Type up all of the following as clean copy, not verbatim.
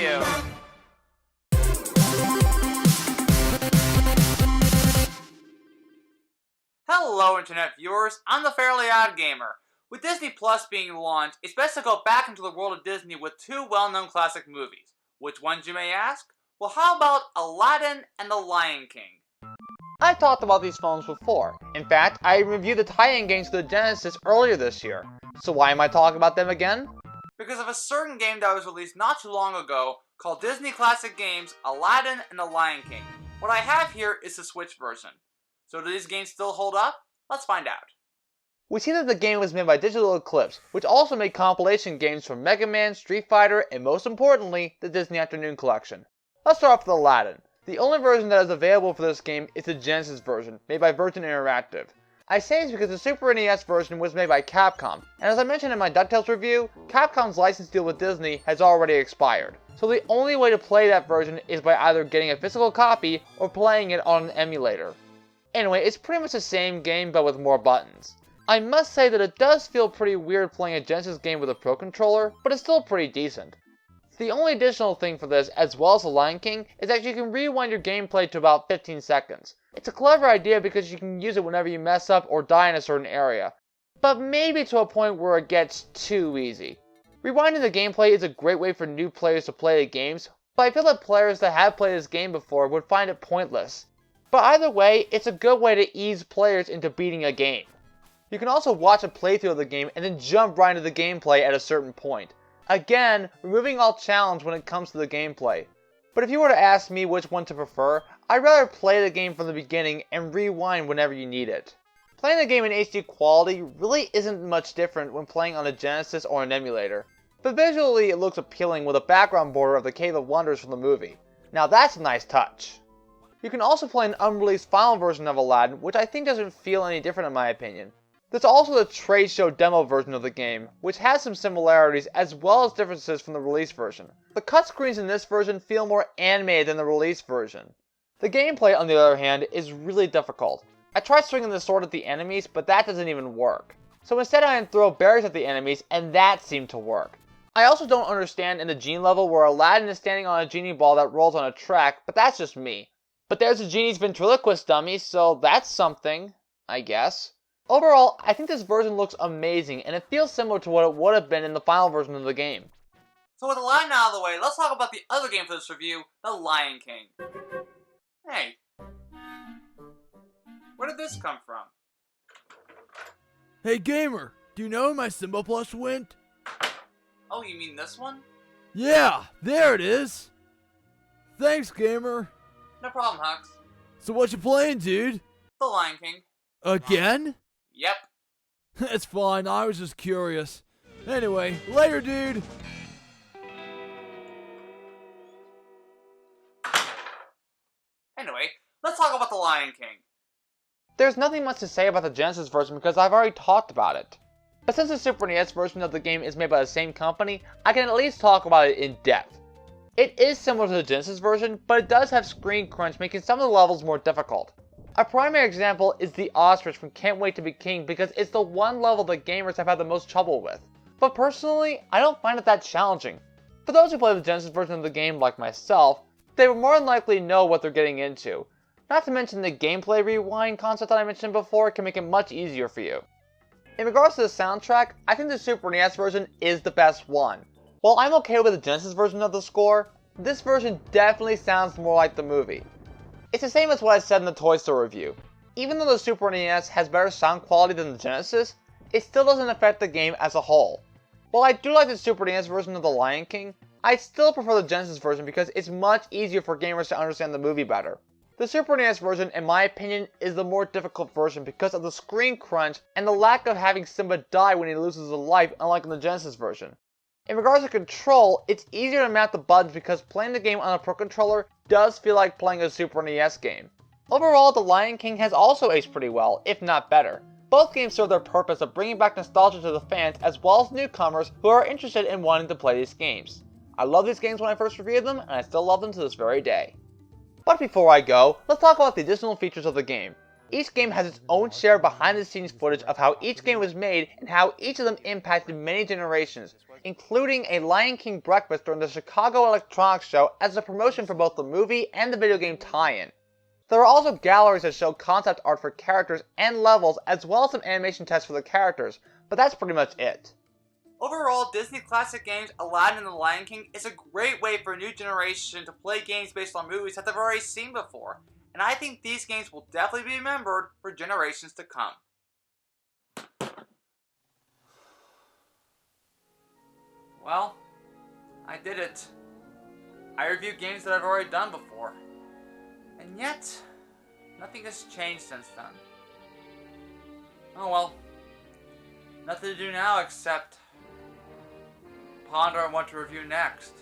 review. Hello internet viewers, I'm the fairly OddGamer. With Disney Plus being launched, it's best to go back into the world of Disney with two well-known classic movies. Which ones, you may ask? Well, how about Aladdin and The Lion King? I talked about these films before. In fact, I reviewed the tie-in games to the Genesis earlier this year. So why am I talking about them again? Because of a certain game that was released not too long ago called Disney Classic Games Aladdin and The Lion King. What I have here is the Switch version. So do these games still hold up? Let's find out. We see that the game was made by Digital Eclipse, which also made compilation games for Mega Man, Street Fighter, and most importantly, the Disney Afternoon Collection. Let's start off with Aladdin. The only version that is available for this game is the Genesis version, made by Virgin Interactive. I say this because the Super NES version was made by Capcom, and as I mentioned in my DuckTales review, Capcom's license deal with Disney has already expired. So the only way to play that version is by either getting a physical copy or playing it on an emulator. Anyway, it's pretty much the same game but with more buttons. I must say that it does feel pretty weird playing a Genesis game with a Pro Controller, but it's still pretty decent. The only additional thing for this, as well as The Lion King, is that you can rewind your gameplay to about 15 seconds. It's a clever idea because you can use it whenever you mess up or die in a certain area, but maybe to a point where it gets too easy. Rewinding the gameplay is a great way for new players to play the games, but I feel that players that have played this game before would find it pointless. But either way, it's a good way to ease players into beating a game. You can also watch a playthrough of the game and then jump right into the gameplay at a certain point. Again, removing all challenge when it comes to the gameplay. But if you were to ask me which one to prefer, I'd rather play the game from the beginning and rewind whenever you need it. Playing the game in HD quality really isn't much different when playing on a Genesis or an emulator. But visually it looks appealing with a background border of the Cave of Wonders from the movie. Now that's a nice touch. You can also play an unreleased final version of Aladdin, which I think doesn't feel any different in my opinion. There's also the trade show demo version of the game, which has some similarities as well as differences from the release version. The cutscenes in this version feel more animated than the release version. The gameplay, on the other hand, is really difficult. I tried swinging the sword at the enemies, but that doesn't even work. So instead I throw berries at the enemies, and that seemed to work. I also don't understand in the genie level where Aladdin is standing on a genie ball that rolls on a track, but that's just me. But there's a genie's ventriloquist dummy, so that's something, I guess. Overall, I think this version looks amazing, and it feels similar to what it would have been in the final version of the game. So with Aladdin out of the way, let's talk about the other game for this review, The Lion King. Hey, where did this come from? Hey gamer, do you know where my Symbol plush went? Oh, you mean this one? Yeah, there it is! Thanks gamer. No problem, Hux. So what you playing, dude? The Lion King. Again? Yep. That's fine, I was just curious. Anyway, later dude! Anyway, let's talk about The Lion King. There's nothing much to say about the Genesis version because I've already talked about it. But since the Super NES version of the game is made by the same company, I can at least talk about it in depth. It is similar to the Genesis version, but it does have screen crunch, making some of the levels more difficult. A primary example is the ostrich from Can't Wait to Be King because it's the one level that gamers have had the most trouble with. But personally, I don't find it that challenging. For those who play the Genesis version of the game like myself, they will more than likely know what they're getting into. Not to mention the gameplay rewind concept that I mentioned before can make it much easier for you. In regards to the soundtrack, I think the Super NES version is the best one. While I'm okay with the Genesis version of the score, this version definitely sounds more like the movie. It's the same as what I said in the Toy Store review. Even though the Super NES has better sound quality than the Genesis, it still doesn't affect the game as a whole. While I do like the Super NES version of The Lion King, I still prefer the Genesis version because it's much easier for gamers to understand the movie better. The Super NES version, in my opinion, is the more difficult version because of the screen crunch and the lack of having Simba die when he loses a life, unlike in the Genesis version. In regards to control, it's easier to map the buttons because playing the game on a Pro Controller does feel like playing a Super NES game. Overall, The Lion King has also aged pretty well, if not better. Both games serve their purpose of bringing back nostalgia to the fans as well as newcomers who are interested in wanting to play these games. I loved these games when I first reviewed them, and I still love them to this very day. But before I go, let's talk about the additional features of the game. Each game has its own share of behind-the-scenes footage of how each game was made and how each of them impacted many generations, including a Lion King breakfast during the Chicago Electronics Show as a promotion for both the movie and the video game tie-in. There are also galleries that show concept art for characters and levels, as well as some animation tests for the characters, but that's pretty much it. Overall, Disney classic games Aladdin and the Lion King is a great way for a new generation to play games based on movies that they've already seen before, and I think these games will definitely be remembered for generations to come. Well, I did it. I reviewed games that I've already done before. And yet, nothing has changed since then. Oh well. Nothing to do now except ponder on what to review next.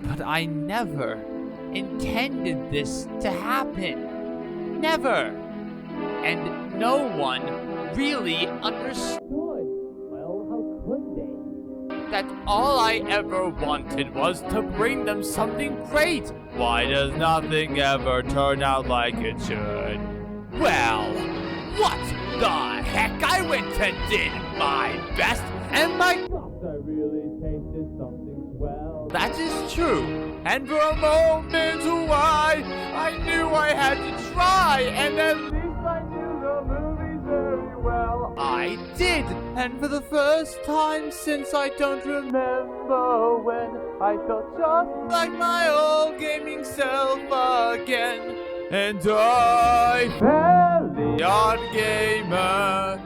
But I never intended this to happen. Never. And no one really understood. Well, how could they? That all I ever wanted was to bring them something great. Why does nothing ever turn out like it should? Well, what the heck? I went and did my best, and my gosh, I really tasted something swell. That is true, and for a moment, why, I knew I had to try, and at least I knew the movies very well. I did, and for the first time since I don't remember when, I felt just like my old gaming self again. And I fell the OddGamer.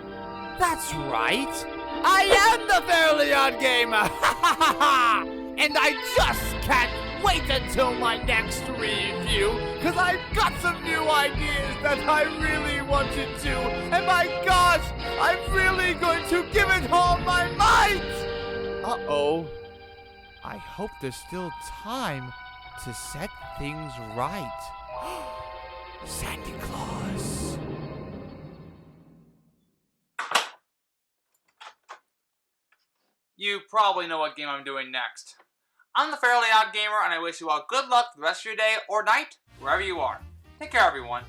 That's right. I am the Fairly OddGamer. And I just can't wait until my next review, because I've got some new ideas that I really want to do. And my gosh, I'm really going to give it all my might. Uh-oh. I hope there's still time to set things right. Santa Claus. You probably know what game I'm doing next. I'm the Fairly OddGamer, and I wish you all good luck the rest of your day or night, wherever you are. Take care, everyone.